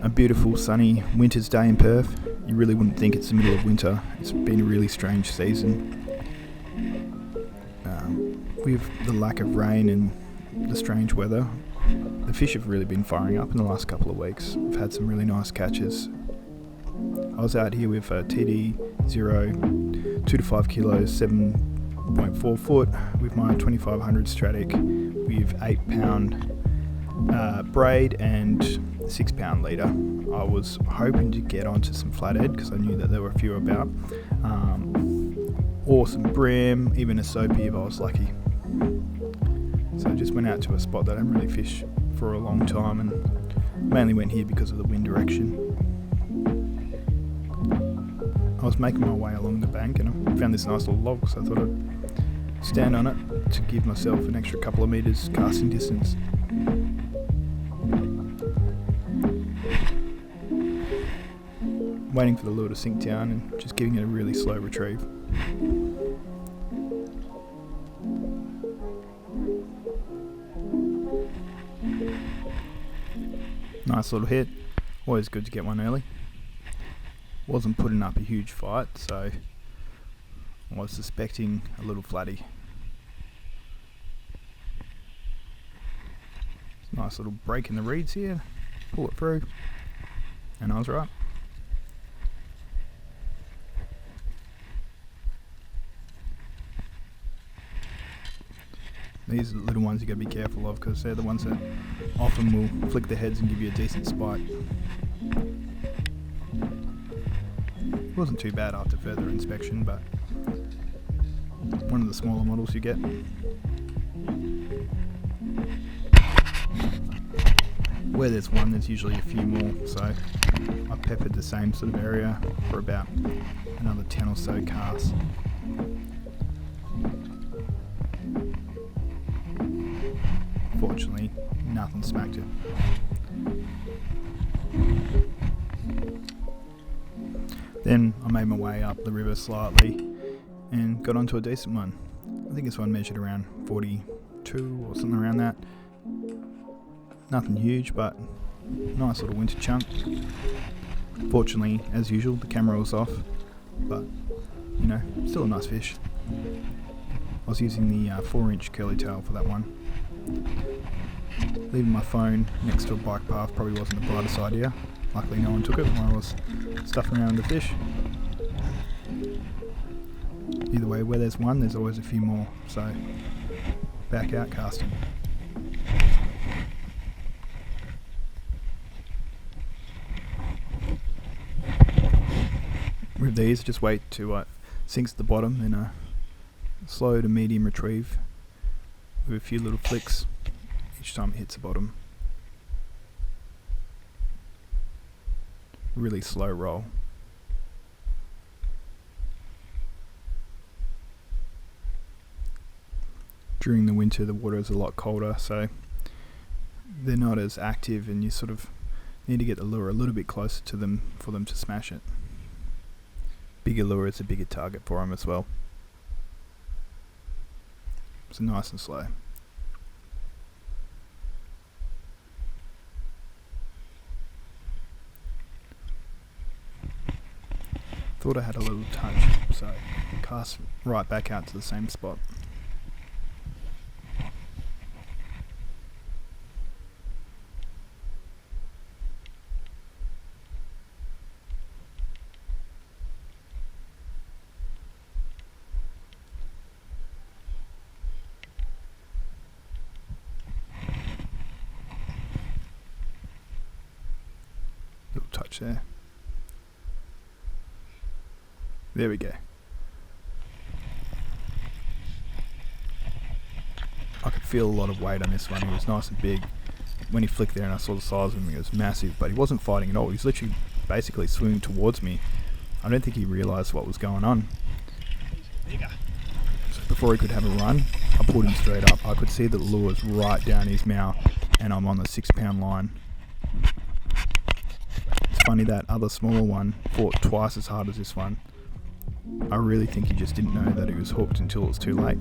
a beautiful sunny winter's day in Perth. You really wouldn't think it's the middle of winter. It's been a really strange season. With the lack of rain and the strange weather, the fish have really been firing up in the last couple of weeks. We've had some really nice catches. I was out here with a TD0, 2 to 5 kilos, 7.4 foot with my 2500 Stratic with 8 pound braid and 6 pound leader. I was hoping to get onto some flathead because I knew that there were a few about, or some brim, even a soapy if I was lucky. So I just went out to a spot that I haven't really fished for a long time, and mainly went here because of the wind direction. I was making my way along the bank and I found this nice little log, so I thought I'd stand on it to give myself an extra couple of metres casting distance. Waiting for the lure to sink down and just giving it a really slow retrieve. Nice little hit. Always good to get one early. Wasn't putting up a huge fight, so I was suspecting a little flatty. Nice little break in the reeds here. Pull it through, and I was right. These are the little ones you gotta be careful of because they're the ones that often will flick their heads and give you a decent spike. It wasn't too bad after further inspection, but one of the smaller models you get. Where there's one, there's usually a few more, so I peppered the same sort of area for about another 10 or so casts. Fortunately, nothing smacked it. Then I made my way up the river slightly and got onto a decent one. I think this one measured around 42 or something around that. Nothing huge, but nice little winter chunk. Fortunately, as usual, the camera was off, but you know, still a nice fish. I was using the 4-inch curly tail for that one. Leaving my phone next to a bike path probably wasn't the brightest idea. Luckily no one took it while I was stuffing around with the fish. Either way, where there's one, there's always a few more, so back out casting. With these, just wait till it sinks to the bottom, then a slow to medium retrieve with a few little flicks each time it hits the bottom. Really slow roll. During the winter the water is a lot colder, so they're not as active and you sort of need to get the lure a little bit closer to them for them to smash it. Bigger lure is a bigger target for them as well. So nice and slow. Thought I had a little touch, so cast right back out to the same spot. Little touch there. There we go. I could feel a lot of weight on this one. He was nice and big. When he flicked there and I saw the size of him, he was massive, but he wasn't fighting at all. He was literally basically swimming towards me. I don't think he realised what was going on. So before he could have a run, I pulled him straight up. I could see that the lure was right down his mouth and I'm on the 6 pound line. It's funny that other smaller one fought twice as hard as this one. I really think he just didn't know that he was hooked until it was too late.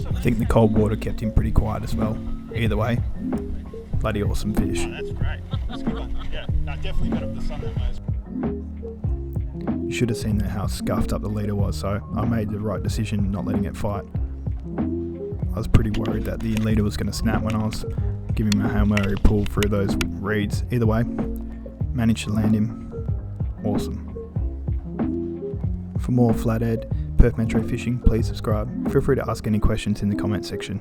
I think the cold water kept him pretty quiet as well. Either way, Bloody awesome fish. Oh, that's great. That's a good one. Yeah, no, definitely better with the sun that way. You should have seen how scuffed up the leader was, so I made the right decision not letting it fight. I was pretty worried that the leader was going to snap when I was giving him a Hail Mary pull through those reeds. Either way, managed to land him. Awesome. For more Flathead Perth Metro fishing, please subscribe. Feel free to ask any questions in the comment section.